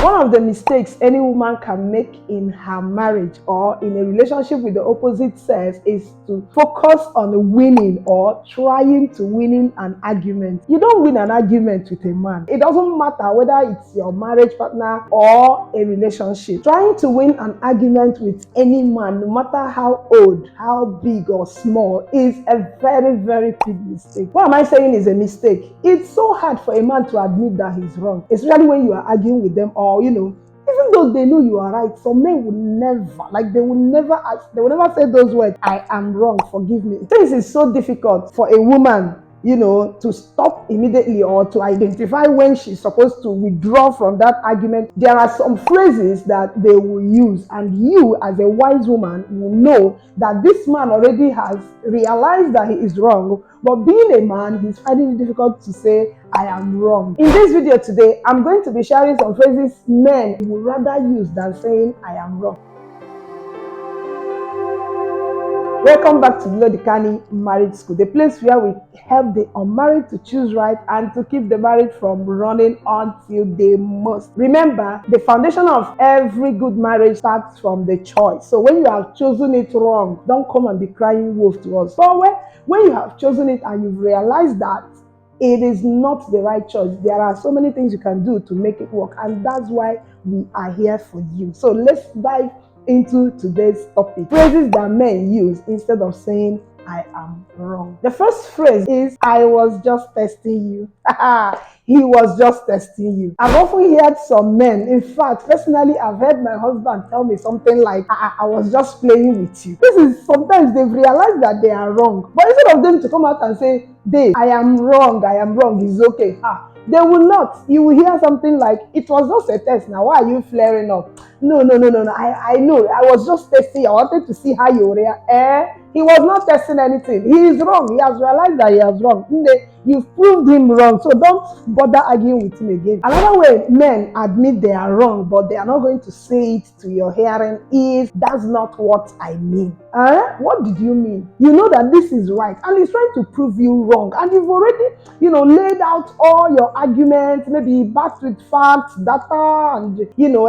One of the mistakes any woman can make in her marriage or in a relationship with the opposite sex is to focus on winning or trying to win an argument. You don't win an argument with a man. It doesn't matter whether it's your marriage partner or a relationship. Trying to win an argument with any man, no matter how old, how big or small, is a very, very big mistake. What am I saying is a mistake? It's so hard for a man to admit that he's wrong, especially when you are arguing with them, or even though they know you are right. Some men will never, they will never say those words, I am wrong, forgive me. Things is so difficult for a woman, to stop immediately or to identify when she's supposed to withdraw from that argument. There are some phrases that they will use, and you as a wise woman will know that this man already has realized that he is wrong, but being a man, he's finding it difficult to say, I am wrong. In this video today, I'm going to be sharing some phrases men would rather use than saying, I am wrong. Welcome back to Lodikani Marriage School, the place where we help the unmarried to choose right and to keep the married from running until they must. Remember, the foundation of every good marriage starts from the choice. So when you have chosen it wrong, don't come and be crying wolf to us. But when you have chosen it and you've realized that it is not the right choice, there are so many things you can do to make it work, and that's why we are here for you. So let's dive into today's topic. Phrases that men use instead of saying I am wrong. The first phrase is, I was just testing you. He was just testing you. I've often heard some men, in fact, personally, I've heard my husband tell me something like, I was just playing with you. This is, sometimes they've realized that they are wrong. But instead of them to come out and say, babe, I am wrong, it's okay. They will not. You will hear something like, it was just a test. Now, why are you flaring up? No. I know. I was just testing. I wanted to see how you react. He was not testing anything. He is wrong. He has realized that he is wrong. You've proved him wrong. So don't bother arguing with him again. Another way men admit they are wrong, but they are not going to say it to your hearing, is, that's not what I mean. What did you mean? You know that this is right, and he's trying to prove you wrong. And you've already, laid out all your arguments, maybe backed with facts, data, and,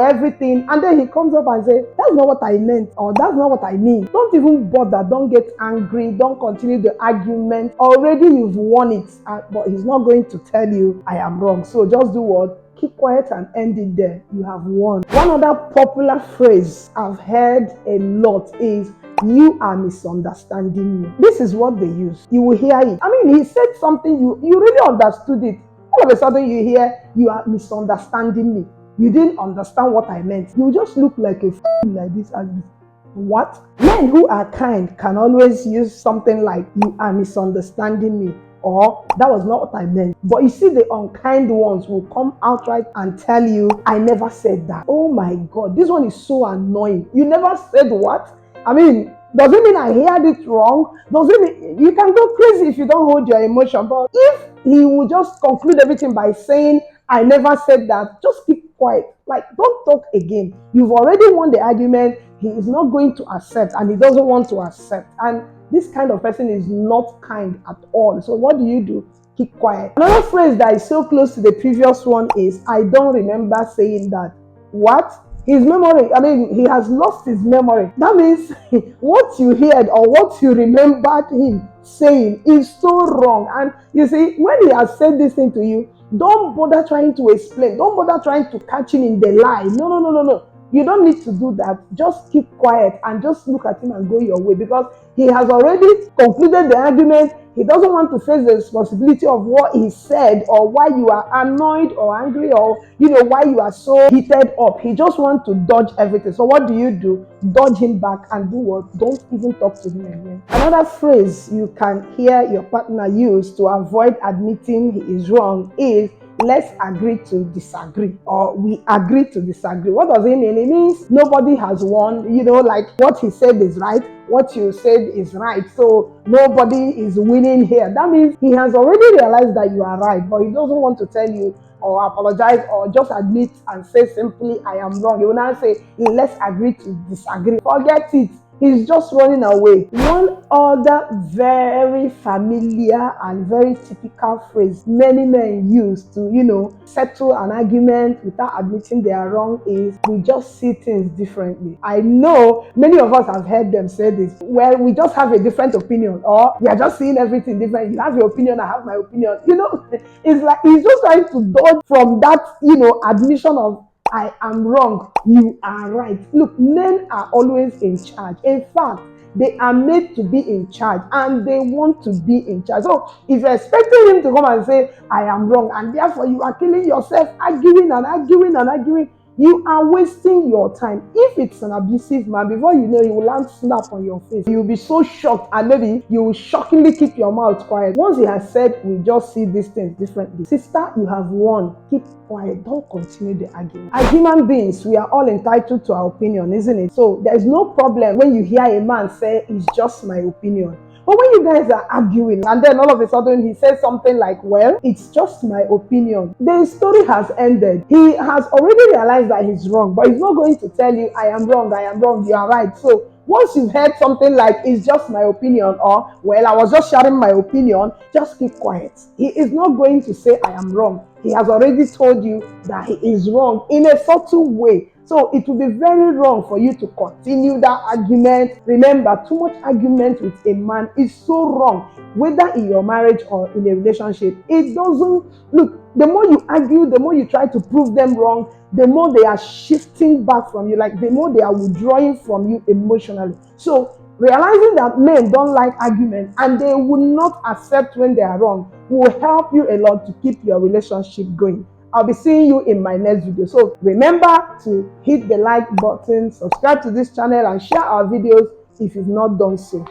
everything. And then he comes up and says, that's not what I meant, or that's not what I mean. Don't even bother. Don't get angry. Don't continue the argument. Already you've won it, but he's not going to tell you, I am wrong. So just do what? Keep quiet and end it there. You have won. One other popular phrase I've heard a lot is, you are misunderstanding me. This is what they use. You will hear it. He said something, you really understood it. All of a sudden you hear, you are misunderstanding me. You didn't understand what I meant. You just look like a like this and this. What? Men who are kind can always use something like, you are misunderstanding me, or that was not what I meant. But you see, the unkind ones will come outright and tell you, I never said that. Oh my God, this one is so annoying. You never said what? Does it mean I heard it wrong? Does it mean you can go crazy if you don't hold your emotion? But if he will just conclude everything by saying, I never said that, just keep quiet. Don't talk again. You've already won the argument. He is not going to accept, and he doesn't want to accept. And this kind of person is not kind at all. So what do? Keep quiet. Another phrase that is so close to the previous one is, I don't remember saying that. What? His memory, he has lost his memory. That means what you heard or what you remembered him saying is so wrong. And you see, when he has said this thing to you, don't bother trying to explain. Don't bother trying to catch him in the lie. No. You don't need to do that. Just keep quiet and just look at him and go your way, because he has already concluded the argument. He doesn't want to face the responsibility of what he said, or why you are annoyed or angry, or why you are so heated up. He just wants to dodge everything. So what do? Dodge him back and do what? Don't even talk to him again. Another phrase you can hear your partner use to avoid admitting he is wrong is, let's agree to disagree, or we agree to disagree. What does it mean? It means nobody has won. What he said is right, what you said is right, so nobody is winning here. That means he has already realized that you are right, but he doesn't want to tell you or apologize or just admit and say simply, I am wrong. He will now say, let's agree to disagree. Forget it. He's just running away. One other very familiar and very typical phrase many men use to, settle an argument without admitting they are wrong is, we just see things differently. I know many of us have heard them say this. Well, we just have a different opinion, or we are just seeing everything different. You have your opinion, I have my opinion. It's like he's just trying to dodge from that, admission of I am wrong, you are right. Look, men are always in charge. In fact, they are made to be in charge and they want to be in charge. So if you're expecting him to come and say, I am wrong, and therefore you are killing yourself, arguing and arguing and arguing, you are wasting your time. If it's an abusive man, before you know, he will land slap on your face. You'll be so shocked, and maybe you will shockingly keep your mouth quiet. Once he has said, we just see these things differently. Sister, you have won. Keep quiet. Don't continue the argument. As human beings, we are all entitled to our opinion, isn't it? So there's no problem when you hear a man say, it's just my opinion. But when you guys are arguing and then all of a sudden he says something like, well, it's just my opinion, the story has ended. He has already realized that he's wrong, but he's not going to tell you, I am wrong, you are right. So once you've heard something like, it's just my opinion, or, well, I was just sharing my opinion, just keep quiet. He is not going to say, I am wrong. He has already told you that he is wrong in a subtle way. So it will be very wrong for you to continue that argument. Remember, too much argument with a man is so wrong, whether in your marriage or in a relationship. It doesn't, look, the more you argue, the more you try to prove them wrong, the more they are shifting back from you, like the more they are withdrawing from you emotionally. So realizing that men don't like argument and they will not accept when they are wrong will help you a lot to keep your relationship going. I'll be seeing you in my next video. So remember to hit the like button, subscribe to this channel, and share our videos if you've not done so.